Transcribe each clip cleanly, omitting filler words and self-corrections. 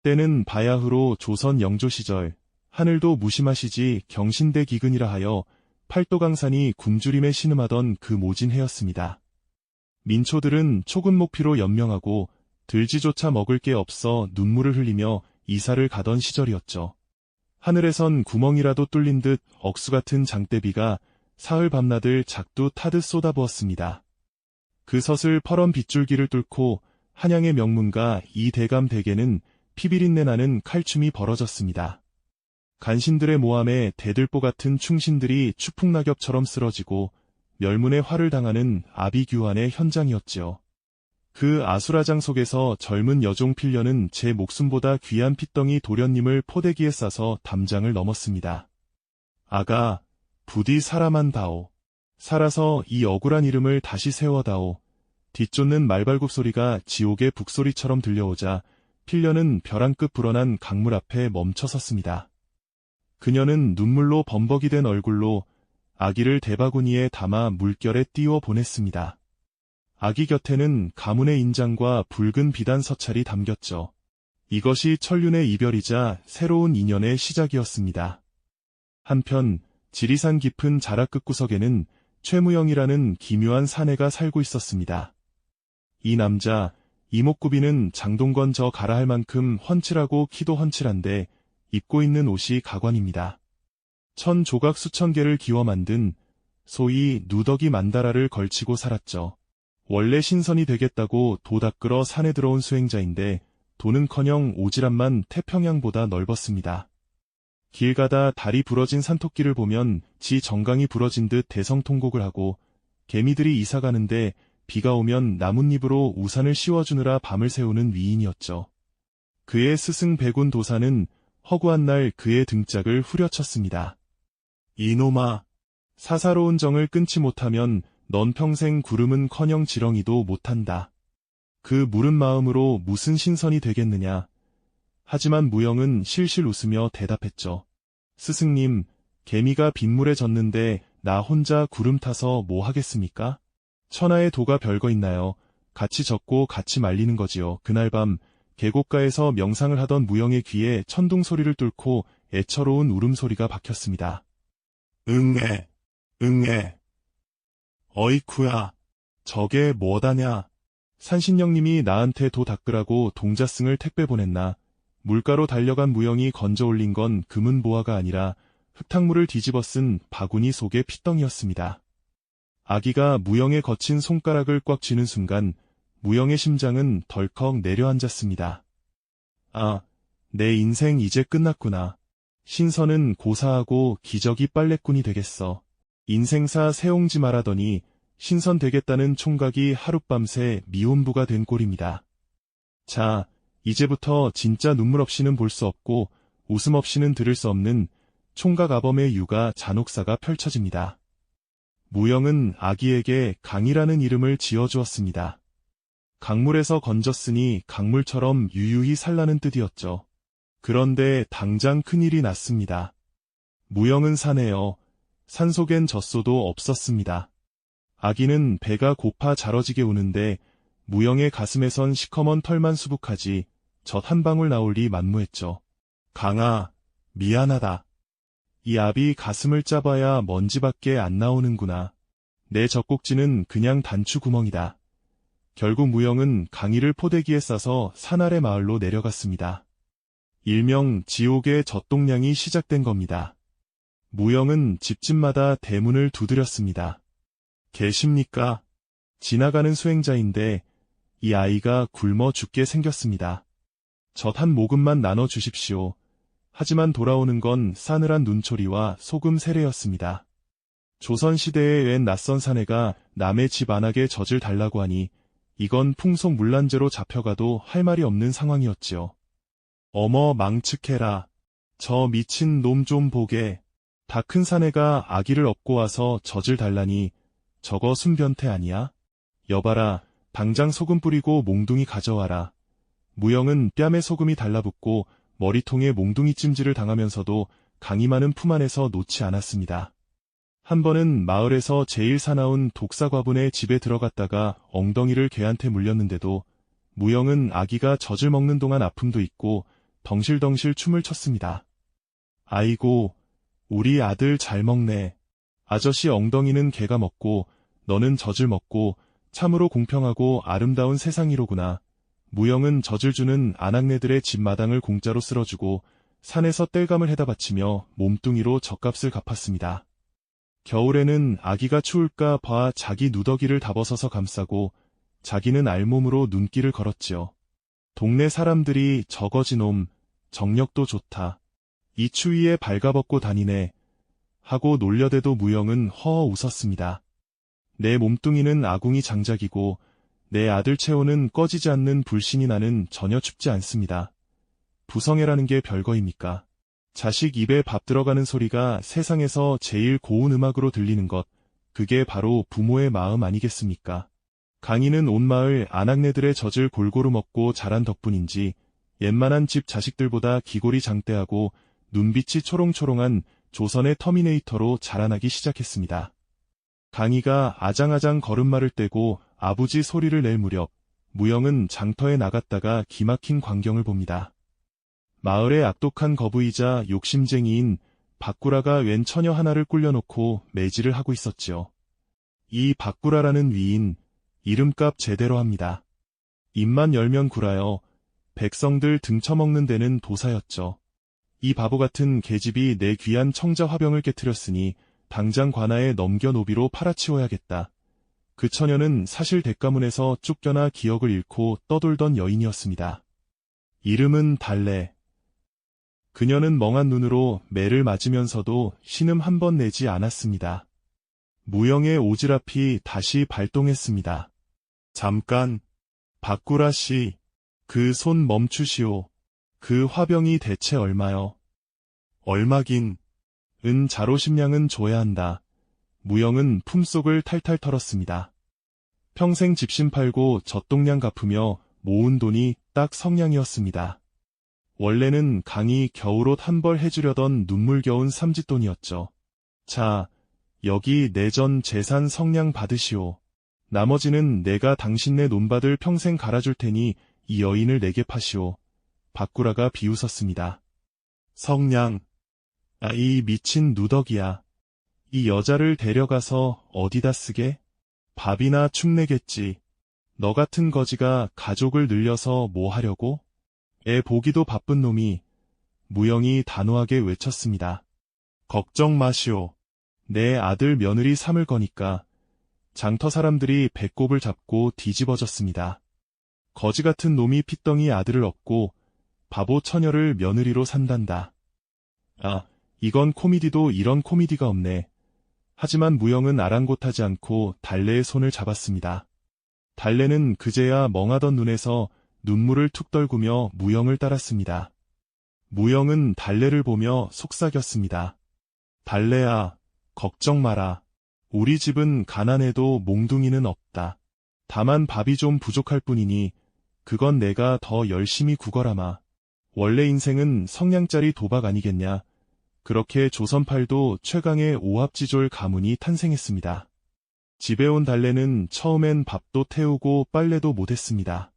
때는 바야흐로 조선 영조 시절, 하늘도 무심하시지 경신대 기근이라 하여 팔도강산이 굶주림에 신음하던 그 모진 해였습니다. 민초들은 초근목피로 연명하고 들쥐조차 먹을 게 없어 눈물을 흘리며 이사를 가던 시절이었죠. 하늘에선 구멍이라도 뚫린 듯 억수같은 장대비가 사흘 밤낮을 작두 타듯 쏟아부었습니다. 그 서슬 퍼런 빗줄기를 뚫고 한양의 명문가 이대감 댁에는 피비린내 나는 칼춤이 벌어졌습니다. 간신들의 모함에 대들보 같은 충신들이 추풍낙엽처럼 쓰러지고 멸문의 화를 당하는 아비규환의 현장이었지요. 그 아수라장 속에서 젊은 여종 필려는 제 목숨보다 귀한 핏덩이 도련님을 포대기에 싸서 담장을 넘었습니다. 아가, 부디 살아만다오. 살아서 이 억울한 이름을 다시 세워다오. 뒤쫓는 말발굽 소리가 지옥의 북소리처럼 들려오자 필려는 벼랑끝 불어난 강물 앞에 멈춰 섰습니다. 그녀는 눈물로 범벅이 된 얼굴로 아기를 대바구니에 담아 물결에 띄워 보냈습니다. 아기 곁에는 가문의 인장과 붉은 비단 서찰이 담겼죠. 이것이 천륜의 이별이자 새로운 인연의 시작이었습니다. 한편 지리산 깊은 자락 끝구석에는 최무영이라는 기묘한 사내가 살고 있었습니다. 이 남자, 이목구비는 장동건 저 가라 할 만큼 훤칠하고 키도 훤칠한데 입고 있는 옷이 가관입니다. 천 조각 수천 개를 기워 만든 소위 누더기 만다라를 걸치고 살았죠. 원래 신선이 되겠다고 도 닦으러 산에 들어온 수행자인데 도는커녕 오지랖만 태평양보다 넓었습니다. 길 가다 다리 부러진 산토끼를 보면 지 정강이 부러진 듯 대성통곡을 하고 개미들이 이사 가는데 비가 오면 나뭇잎으로 우산을 씌워주느라 밤을 새우는 위인이었죠. 그의 스승 백운 도사는 허구한 날 그의 등짝을 후려쳤습니다. 이놈아, 사사로운 정을 끊지 못하면 넌 평생 구름은커녕 지렁이도 못한다. 그 무른 마음으로 무슨 신선이 되겠느냐. 하지만 무영은 실실 웃으며 대답했죠. 스승님, 개미가 빗물에 젖는데 나 혼자 구름 타서 뭐 하겠습니까? 천하의 도가 별거 있나요? 같이 젖고 같이 말리는 거지요. 그날 밤 계곡가에서 명상을 하던 무영의 귀에 천둥 소리를 뚫고 애처로운 울음소리가 박혔습니다. 응애, 응애. 어이쿠야, 저게 뭐다냐. 산신령님이 나한테 도 닦으라고 동자승을 택배 보냈나. 물가로 달려간 무영이 건져 올린 건 금은보화가 아니라 흙탕물을 뒤집어 쓴 바구니 속의 핏덩이였습니다. 아기가 무영의 거친 손가락을 꽉 쥐는 순간 무영의 심장은 덜컥 내려앉았습니다. 아, 내 인생 이제 끝났구나. 신선은 고사하고 기저귀 빨래꾼이 되겠어. 인생사 새옹지 말하더니 신선 되겠다는 총각이 하룻밤새 미혼부가 된 꼴입니다. 자, 이제부터 진짜 눈물 없이는 볼 수 없고 웃음 없이는 들을 수 없는 총각 아범의 육아 잔혹사가 펼쳐집니다. 무영은 아기에게 강이라는 이름을 지어주었습니다. 강물에서 건졌으니 강물처럼 유유히 살라는 뜻이었죠. 그런데 당장 큰일이 났습니다. 무영은 산에요. 산속엔 젖소도 없었습니다. 아기는 배가 고파 자러지게 우는데 무영의 가슴에선 시커먼 털만 수북하지 젖 한 방울 나올 리 만무했죠. 강아, 미안하다. 이 압이 가슴을 짜봐야 먼지밖에 안 나오는구나. 내 젖꼭지는 그냥 단추 구멍이다. 결국 무영은 강이를 포대기에 싸서 산 아래 마을로 내려갔습니다. 일명 지옥의 젖동량이 시작된 겁니다. 무영은 집집마다 대문을 두드렸습니다. 계십니까? 지나가는 수행자인데 이 아이가 굶어 죽게 생겼습니다. 젖 한 모금만 나눠주십시오. 하지만 돌아오는 건 싸늘한 눈초리와 소금 세례였습니다. 조선시대에 웬 낯선 사내가 남의 집 안악에 젖을 달라고 하니 이건 풍속물란죄로 잡혀가도 할 말이 없는 상황이었지요. 어머 망측해라. 저 미친 놈 좀 보게. 다 큰 사내가 아기를 업고 와서 젖을 달라니 저거 순변태 아니야? 여봐라, 당장 소금 뿌리고 몽둥이 가져와라. 무영은 뺨에 소금이 달라붙고 머리통에 몽둥이 찜질을 당하면서도 강이 많은 품 안에서 놓지 않았습니다. 한 번은 마을에서 제일 사나운 독사과분의 집에 들어갔다가 엉덩이를 개한테 물렸는데도 무영은 아기가 젖을 먹는 동안 아픔도 있고 덩실덩실 춤을 췄습니다. 아이고, 우리 아들 잘 먹네. 아저씨 엉덩이는 개가 먹고 너는 젖을 먹고 참으로 공평하고 아름다운 세상이로구나. 무영은 젖을 주는 아낙네들의 집 마당을 공짜로 쓸어주고 산에서 땔감을 해다 바치며 몸뚱이로 젖값을 갚았습니다. 겨울에는 아기가 추울까 봐 자기 누더기를 다 벗어서 감싸고 자기는 알몸으로 눈길을 걸었지요. 동네 사람들이 저거지 놈, 정력도 좋다. 이 추위에 발가벗고 다니네. 하고 놀려대도 무영은 허허 웃었습니다. 내 몸뚱이는 아궁이 장작이고 내 아들 채호는 꺼지지 않는 불신이 나는 전혀 춥지 않습니다. 부성애라는 게 별거입니까? 자식 입에 밥 들어가는 소리가 세상에서 제일 고운 음악으로 들리는 것, 그게 바로 부모의 마음 아니겠습니까? 강희는 온 마을 아낙네들의 젖을 골고루 먹고 자란 덕분인지 웬만한 집 자식들보다 기골이 장대하고 눈빛이 초롱초롱한 조선의 터미네이터로 자라나기 시작했습니다. 강희가 아장아장 걸음마를 떼고 아부지 소리를 낼 무렵 무영은 장터에 나갔다가 기막힌 광경을 봅니다. 마을의 악독한 거부이자 욕심쟁이인 박구라가 웬 처녀 하나를 꿀려놓고 매질을 하고 있었지요. 이 박구라라는 위인, 이름값 제대로 합니다. 입만 열면 구라여 백성들 등쳐먹는 데는 도사였죠. 이 바보 같은 계집이 내 귀한 청자 화병을 깨트렸으니 당장 관아에 넘겨 노비로 팔아치워야겠다. 그 처녀는 사실 대가문에서 쫓겨나 기억을 잃고 떠돌던 여인이었습니다. 이름은 달래. 그녀는 멍한 눈으로 매를 맞으면서도 신음 한 번 내지 않았습니다. 무영의 오지랖이 다시 발동했습니다. 잠깐, 박구라 씨, 그 손 멈추시오. 그 화병이 대체 얼마요? 얼마긴. 은 자로심량은 줘야 한다. 무영은 품속을 탈탈 털었습니다. 평생 집신 팔고 젖동량 갚으며 모은 돈이 딱 성량이었습니다. 원래는 강이 겨울옷 한 벌 해주려던 눈물겨운 삼짓돈이었죠. 자, 여기 내전 재산 성량 받으시오. 나머지는 내가 당신네 논밭을 평생 갈아줄 테니 이 여인을 내게 파시오. 박구라가 비웃었습니다. 성량. 이 미친 누더기야. 이 여자를 데려가서 어디다 쓰게? 밥이나 축내겠지. 너 같은 거지가 가족을 늘려서 뭐 하려고? 애 보기도 바쁜 놈이. 무영이 단호하게 외쳤습니다. 걱정 마시오. 내 아들 며느리 삼을 거니까. 장터 사람들이 배꼽을 잡고 뒤집어졌습니다. 거지 같은 놈이 핏덩이 아들을 얻고 바보 처녀를 며느리로 산단다. 아, 이건 코미디도 이런 코미디가 없네. 하지만 무영은 아랑곳하지 않고 달래의 손을 잡았습니다. 달래는 그제야 멍하던 눈에서 눈물을 툭 떨구며 무영을 따랐습니다. 무영은 달래를 보며 속삭였습니다. 달래야, 걱정 마라. 우리 집은 가난해도 몽둥이는 없다. 다만 밥이 좀 부족할 뿐이니 그건 내가 더 열심히 구걸하마. 원래 인생은 성냥짜리 도박 아니겠냐. 그렇게 조선팔도 최강의 오합지졸 가문이 탄생했습니다. 집에 온 달래는 처음엔 밥도 태우고 빨래도 못했습니다.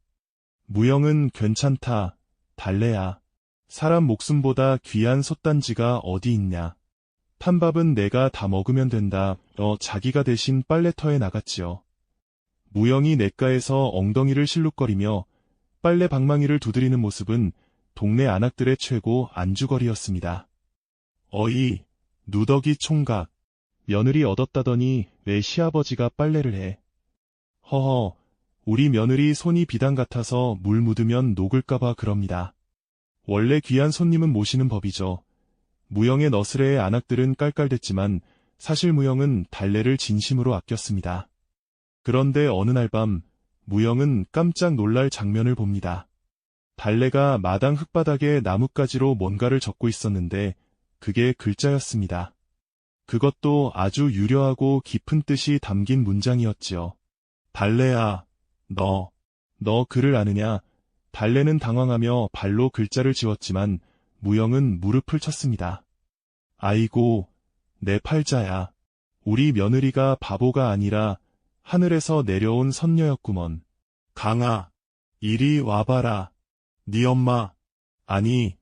무영은 괜찮다, 달래야. 사람 목숨보다 귀한 솥단지가 어디 있냐. 탄밥은 내가 다 먹으면 된다. 자기가 대신 빨래터에 나갔지요. 무영이 냇가에서 엉덩이를 실룩거리며 빨래 방망이를 두드리는 모습은 동네 아낙들의 최고 안주거리였습니다. 어이, 누더기 총각. 며느리 얻었다더니 왜 시아버지가 빨래를 해? 허허, 우리 며느리 손이 비단 같아서 물 묻으면 녹을까봐 그럽니다. 원래 귀한 손님은 모시는 법이죠. 무영의 너스레의 아낙들은 깔깔댔지만 사실 무영은 달래를 진심으로 아꼈습니다. 그런데 어느 날 밤 무영은 깜짝 놀랄 장면을 봅니다. 달래가 마당 흙바닥에 나뭇가지로 뭔가를 적고 있었는데 그게 글자였습니다. 그것도 아주 유려하고 깊은 뜻이 담긴 문장이었지요. 달래야, 너 글을 아느냐? 달래는 당황하며 발로 글자를 지웠지만 무영은 무릎을 쳤습니다. 아이고, 내 팔자야. 우리 며느리가 바보가 아니라 하늘에서 내려온 선녀였구먼. 강아, 이리 와봐라. 네 엄마. 아니,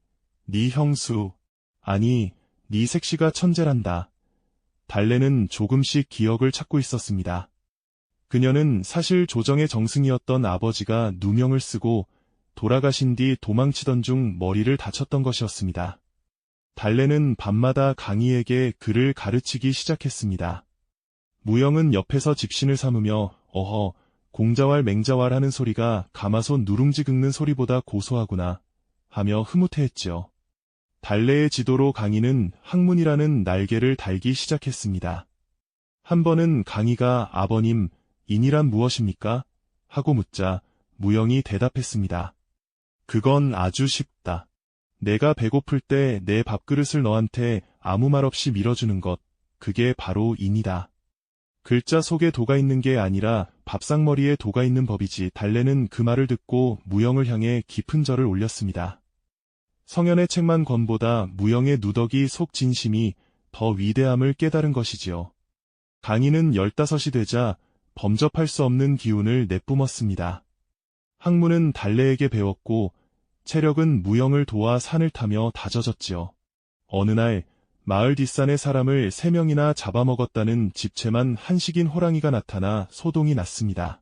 네 형수. 아니, 네 색시가 천재란다. 달래는 조금씩 기억을 찾고 있었습니다. 그녀는 사실 조정의 정승이었던 아버지가 누명을 쓰고 돌아가신 뒤 도망치던 중 머리를 다쳤던 것이었습니다. 달래는 밤마다 강희에게 글을 가르치기 시작했습니다. 무영은 옆에서 집신을 삼으며 어허, 공자왈 맹자왈 하는 소리가 가마솥 누룽지 긁는 소리보다 고소하구나 하며 흐뭇해했지요. 달래의 지도로 강희는 학문이라는 날개를 달기 시작했습니다. 한 번은 강희가 아버님, 인이란 무엇입니까? 하고 묻자 무영이 대답했습니다. 그건 아주 쉽다. 내가 배고플 때 내 밥그릇을 너한테 아무 말 없이 밀어주는 것, 그게 바로 인이다. 글자 속에 도가 있는 게 아니라 밥상머리에 도가 있는 법이지. 달래는 그 말을 듣고 무영을 향해 깊은 절을 올렸습니다. 성현의 책만 권보다 무영의 누더기 속 진심이 더 위대함을 깨달은 것이지요. 강희는 15이 되자 범접할 수 없는 기운을 내뿜었습니다. 학문은 달래에게 배웠고 체력은 무영을 도와 산을 타며 다져졌지요. 어느 날 마을 뒷산에 사람을 3명이나 잡아먹었다는 집채만 한식인 호랑이가 나타나 소동이 났습니다.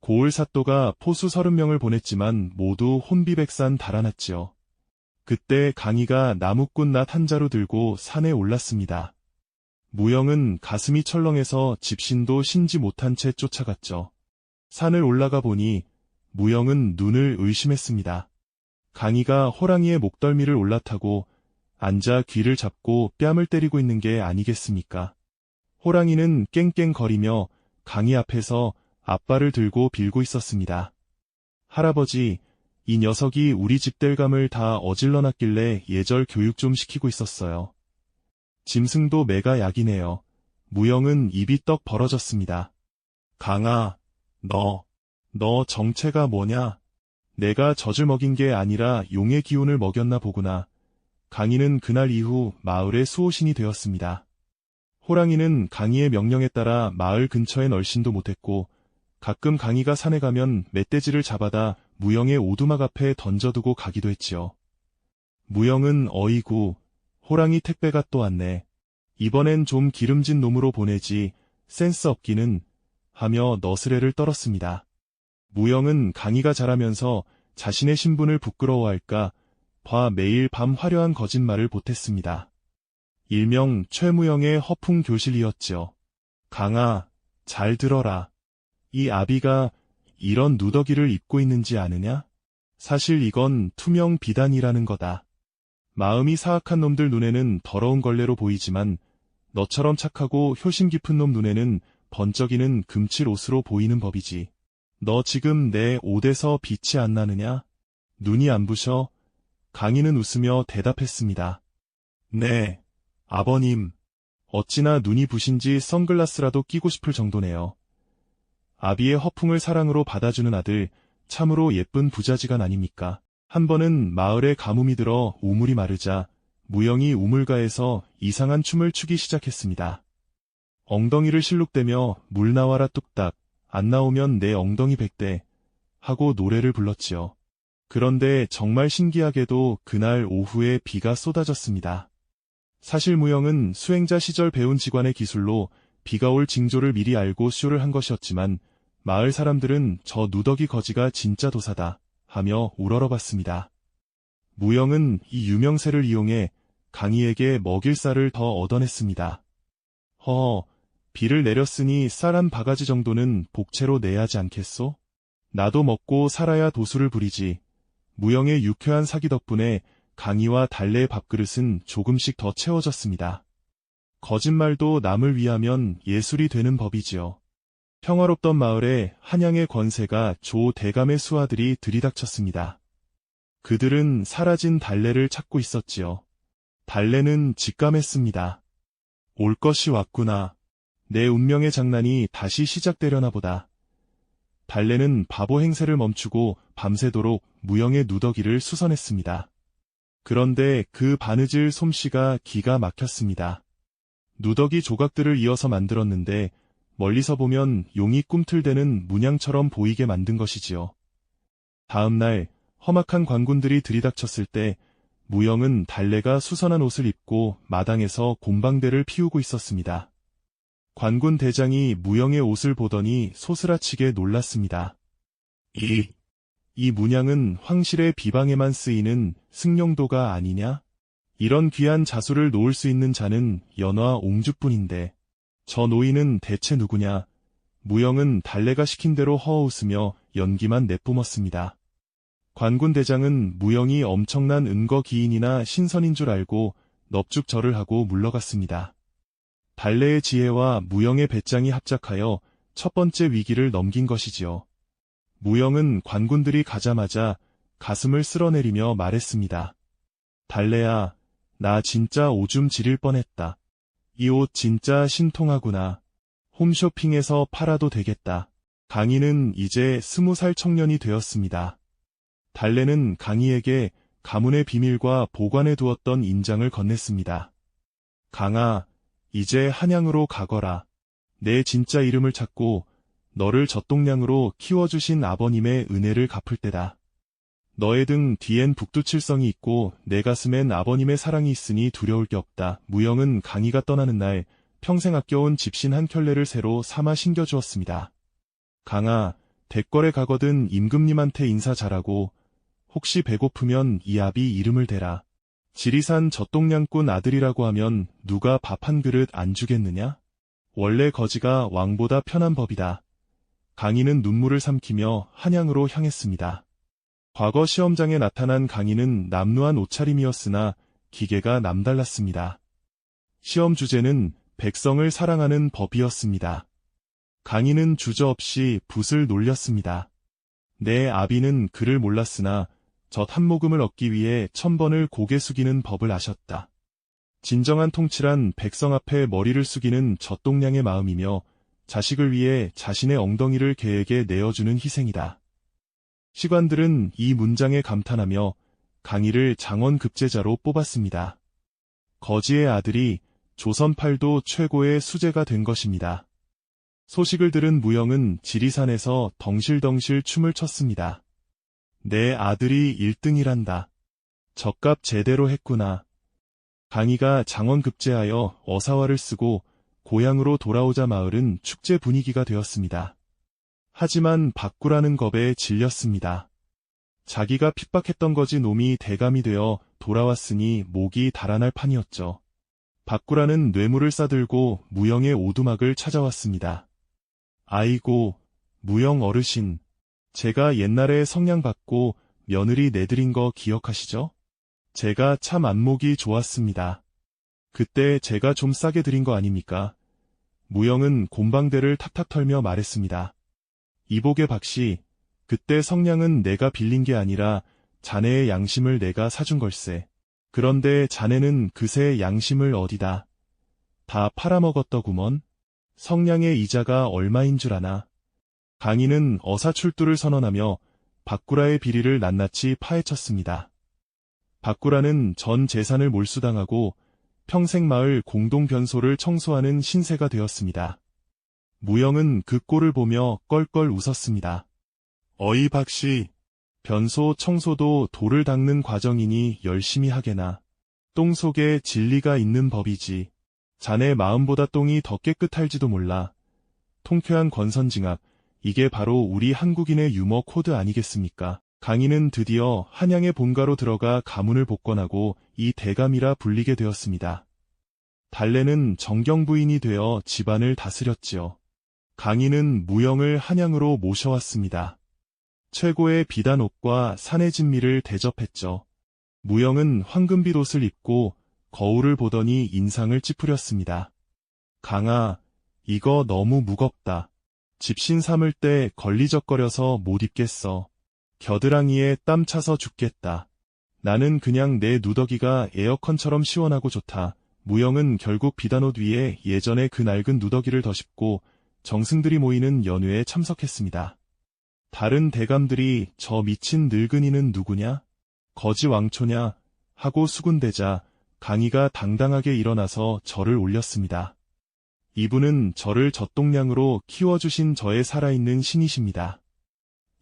고을 사또가 포수 30명을 보냈지만 모두 혼비백산 달아났지요. 그때 강희가 나무꾼 낫 한 자루 들고 산에 올랐습니다. 무영은 가슴이 철렁해서 집신도 신지 못한 채 쫓아갔죠. 산을 올라가 보니 무영은 눈을 의심했습니다. 강희가 호랑이의 목덜미를 올라타고 앉아 귀를 잡고 뺨을 때리고 있는 게 아니겠습니까? 호랑이는 깽깽거리며 강희 앞에서 앞발을 들고 빌고 있었습니다. 할아버지, 이 녀석이 우리 집 땔감을 다 어질러놨길래 예절 교육 좀 시키고 있었어요. 짐승도 매가 약이네요. 무영은 입이 떡 벌어졌습니다. 강아, 너 정체가 뭐냐? 내가 젖을 먹인 게 아니라 용의 기운을 먹였나 보구나. 강희는 그날 이후 마을의 수호신이 되었습니다. 호랑이는 강희의 명령에 따라 마을 근처에 널씬도 못했고 가끔 강희가 산에 가면 멧돼지를 잡아다 무영의 오두막 앞에 던져두고 가기도 했지요. 무영은 어이구, 호랑이 택배가 또 왔네. 이번엔 좀 기름진 놈으로 보내지, 센스 없기는 하며 너스레를 떨었습니다. 무영은 강희가 자라면서 자신의 신분을 부끄러워할까 봐 매일 밤 화려한 거짓말을 보탰습니다. 일명 최무영의 허풍교실이었지요. 강아, 잘 들어라. 이 아비가 이런 누더기를 입고 있는지 아느냐? 사실 이건 투명 비단이라는 거다. 마음이 사악한 놈들 눈에는 더러운 걸레로 보이지만 너처럼 착하고 효심 깊은 놈 눈에는 번쩍이는 금칠 옷으로 보이는 법이지. 너 지금 내 옷에서 빛이 안 나느냐? 눈이 안 부셔? 강희는 웃으며 대답했습니다. 네, 아버님. 어찌나 눈이 부신지 선글라스라도 끼고 싶을 정도네요. 아비의 허풍을 사랑으로 받아주는 아들, 참으로 예쁜 부자지간 아닙니까? 한 번은 마을에 가뭄이 들어 우물이 마르자 무영이 우물가에서 이상한 춤을 추기 시작했습니다. 엉덩이를 실룩대며 물 나와라 뚝딱, 안 나오면 내 엉덩이 100대 하고 노래를 불렀지요. 그런데 정말 신기하게도 그날 오후에 비가 쏟아졌습니다. 사실 무영은 수행자 시절 배운 직관의 기술로 비가 올 징조를 미리 알고 쇼를 한 것이었지만 마을 사람들은 저 누더기 거지가 진짜 도사다 하며 우러러봤습니다. 무영은 이 유명세를 이용해 강희에게 먹일 쌀을 더 얻어냈습니다. 허허, 비를 내렸으니 쌀 한 바가지 정도는 복채로 내야 하지 않겠소? 나도 먹고 살아야 도수를 부리지. 무영의 유쾌한 사기 덕분에 강희와 달래의 밥그릇은 조금씩 더 채워졌습니다. 거짓말도 남을 위하면 예술이 되는 법이지요. 평화롭던 마을에 한양의 권세가 조 대감의 수하들이 들이닥쳤습니다. 그들은 사라진 달래를 찾고 있었지요. 달래는 직감했습니다. 올 것이 왔구나. 내 운명의 장난이 다시 시작되려나 보다. 달래는 바보 행세를 멈추고 밤새도록 무영의 누더기를 수선했습니다. 그런데 그 바느질 솜씨가 기가 막혔습니다. 누더기 조각들을 이어서 만들었는데 멀리서 보면 용이 꿈틀대는 문양처럼 보이게 만든 것이지요. 다음 날 험악한 관군들이 들이닥쳤을 때 무영은 달래가 수선한 옷을 입고 마당에서 곰방대를 피우고 있었습니다. 관군 대장이 무영의 옷을 보더니 소스라치게 놀랐습니다. 이 문양은 황실의 비방에만 쓰이는 승용도가 아니냐? 이런 귀한 자수를 놓을 수 있는 자는 연화 옹주뿐인데 저 노인은 대체 누구냐? 무영은 달래가 시킨 대로 허어웃으며 연기만 내뿜었습니다. 관군 대장은 무영이 엄청난 은거 기인이나 신선인 줄 알고 넙죽절을 하고 물러갔습니다. 달래의 지혜와 무영의 배짱이 합작하여 첫 번째 위기를 넘긴 것이지요. 무영은 관군들이 가자마자 가슴을 쓸어내리며 말했습니다. 달래야, 나 진짜 오줌 지릴 뻔했다. 이 옷 진짜 신통하구나. 홈쇼핑에서 팔아도 되겠다. 강희는 이제 20살 청년이 되었습니다. 달래는 강희에게 가문의 비밀과 보관해 두었던 인장을 건넸습니다. 강아, 이제 한양으로 가거라. 내 진짜 이름을 찾고 너를 젖동량으로 키워주신 아버님의 은혜를 갚을 때다. 너의 등 뒤엔 북두칠성이 있고 내 가슴엔 아버님의 사랑이 있으니 두려울 게 없다. 무영은 강희가 떠나는 날 평생 아껴온 집신 한 켤레를 새로 삼아 신겨주었습니다. 강아, 대궐에 가거든 임금님한테 인사 잘하고 혹시 배고프면 이 아비 이름을 대라. 지리산 젖동량꾼 아들이라고 하면 누가 밥 한 그릇 안 주겠느냐? 원래 거지가 왕보다 편한 법이다. 강희는 눈물을 삼키며 한양으로 향했습니다. 과거 시험장에 나타난 강희는 남루한 옷차림이었으나 기계가 남달랐습니다. 시험 주제는 백성을 사랑하는 법이었습니다. 강희는 주저없이 붓을 놀렸습니다. 내 아비는 글을 몰랐으나 젖 한 모금을 얻기 위해 1000번을 고개 숙이는 법을 아셨다. 진정한 통치란 백성 앞에 머리를 숙이는 젖동량의 마음이며 자식을 위해 자신의 엉덩이를 개에게 내어주는 희생이다. 시관들은 이 문장에 감탄하며 강희를 장원급제자로 뽑았습니다. 거지의 아들이 조선8도 최고의 수재가 된 것입니다. 소식을 들은 무영은 지리산에서 덩실덩실 춤을 췄습니다. 내 아들이 1등이란다. 젖값 제대로 했구나. 강희가 장원급제하여 어사화를 쓰고 고향으로 돌아오자 마을은 축제 분위기가 되었습니다. 하지만 박구라는 겁에 질렸습니다. 자기가 핍박했던 거지 놈이 대감이 되어 돌아왔으니 목이 달아날 판이었죠. 박구라는 뇌물을 싸들고 무영의 오두막을 찾아왔습니다. 아이고, 무영 어르신. 제가 옛날에 성냥받고 며느리 내드린 거 기억하시죠? 제가 참 안목이 좋았습니다. 그때 제가 좀 싸게 드린 거 아닙니까? 무영은 곰방대를 탁탁 털며 말했습니다. 이복의 박씨, 그때 성냥은 내가 빌린 게 아니라 자네의 양심을 내가 사준 걸세. 그런데 자네는 그새 양심을 어디다. 다 팔아먹었더구먼. 성냥의 이자가 얼마인 줄 아나. 강희는 어사출두를 선언하며 박구라의 비리를 낱낱이 파헤쳤습니다. 박구라는 전 재산을 몰수당하고 평생 마을 공동변소를 청소하는 신세가 되었습니다. 무영은 그 꼴을 보며 껄껄 웃었습니다. 어이 박씨, 변소 청소도 돌을 닦는 과정이니 열심히 하게나. 똥 속에 진리가 있는 법이지. 자네 마음보다 똥이 더 깨끗할지도 몰라. 통쾌한 권선징악, 이게 바로 우리 한국인의 유머 코드 아니겠습니까? 강희는 드디어 한양의 본가로 들어가 가문을 복권하고 이 대감이라 불리게 되었습니다. 달래는 정경부인이 되어 집안을 다스렸지요. 강희는 무영을 한양으로 모셔왔습니다. 최고의 비단옷과 산의 진미를 대접했죠. 무영은 황금빛 옷을 입고 거울을 보더니 인상을 찌푸렸습니다. 강아, 이거 너무 무겁다. 집신 삼을 때 걸리적거려서 못 입겠어. 겨드랑이에 땀 차서 죽겠다. 나는 그냥 내 누더기가 에어컨처럼 시원하고 좋다. 무영은 결국 비단옷 위에 예전의 그 낡은 누더기를 덧입고 정승들이 모이는 연회에 참석했습니다. 다른 대감들이 저 미친 늙은이는 누구냐? 거지 왕초냐? 하고 수군대자 강희가 당당하게 일어나서 절을 올렸습니다. 이분은 저를 젖동량으로 키워주신 저의 살아있는 신이십니다.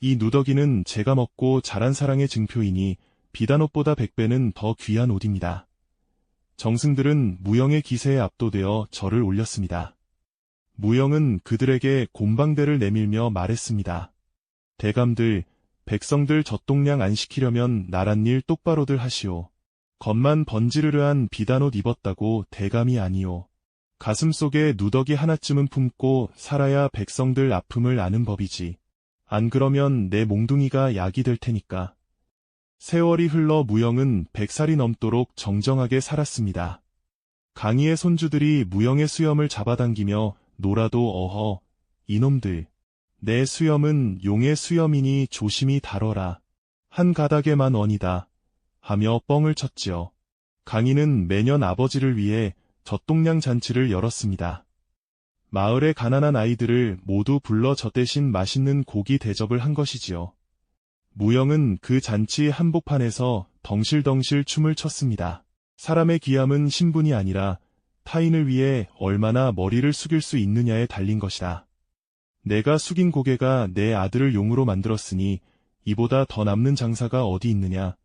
이 누더기는 제가 먹고 자란 사랑의 증표이니 비단 옷보다 100배는 더 귀한 옷입니다. 정승들은 무영의 기세에 압도되어 절을 올렸습니다. 무영은 그들에게 곰방대를 내밀며 말했습니다. 대감들, 백성들 젖동량 안 시키려면 나란 일 똑바로들 하시오. 겉만 번지르르한 비단옷 입었다고 대감이 아니오. 가슴속에 누더기 하나쯤은 품고 살아야 백성들 아픔을 아는 법이지. 안 그러면 내 몽둥이가 약이 될 테니까. 세월이 흘러 무영은 100살이 넘도록 정정하게 살았습니다. 강희의 손주들이 무영의 수염을 잡아당기며 놀아도 어허, 이놈들. 내 수염은 용의 수염이니 조심히 다뤄라. 한 가닥에만 원이다. 하며 뻥을 쳤지요. 강희는 매년 아버지를 위해 젖동량 잔치를 열었습니다. 마을의 가난한 아이들을 모두 불러 저 대신 맛있는 고기 대접을 한 것이지요. 무영은 그 잔치 한복판에서 덩실덩실 춤을 췄습니다. 사람의 귀함은 신분이 아니라 타인을 위해 얼마나 머리를 숙일 수 있느냐에 달린 것이다. 내가 숙인 고개가 내 아들을 용으로 만들었으니 이보다 더 남는 장사가 어디 있느냐.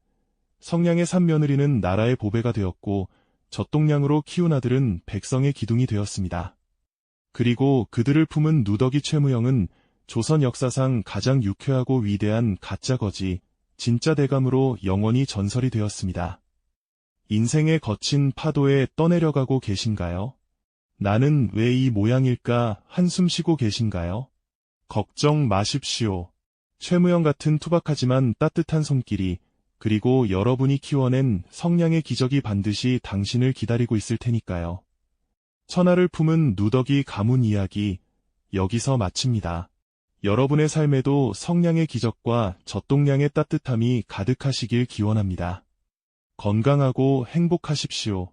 성량의 산며느리는 나라의 보배가 되었고 젖동량으로 키운 아들은 백성의 기둥이 되었습니다. 그리고 그들을 품은 누더기 최무영은 조선 역사상 가장 유쾌하고 위대한 가짜 거지, 진짜 대감으로 영원히 전설이 되었습니다. 인생의 거친 파도에 떠내려가고 계신가요? 나는 왜 이 모양일까 한숨 쉬고 계신가요? 걱정 마십시오. 최무영 같은 투박하지만 따뜻한 손길이, 그리고 여러분이 키워낸 성량의 기적이 반드시 당신을 기다리고 있을 테니까요. 천하를 품은 누더기 가문 이야기, 여기서 마칩니다. 여러분의 삶에도 성량의 기적과 젖동량의 따뜻함이 가득하시길 기원합니다. 건강하고 행복하십시오.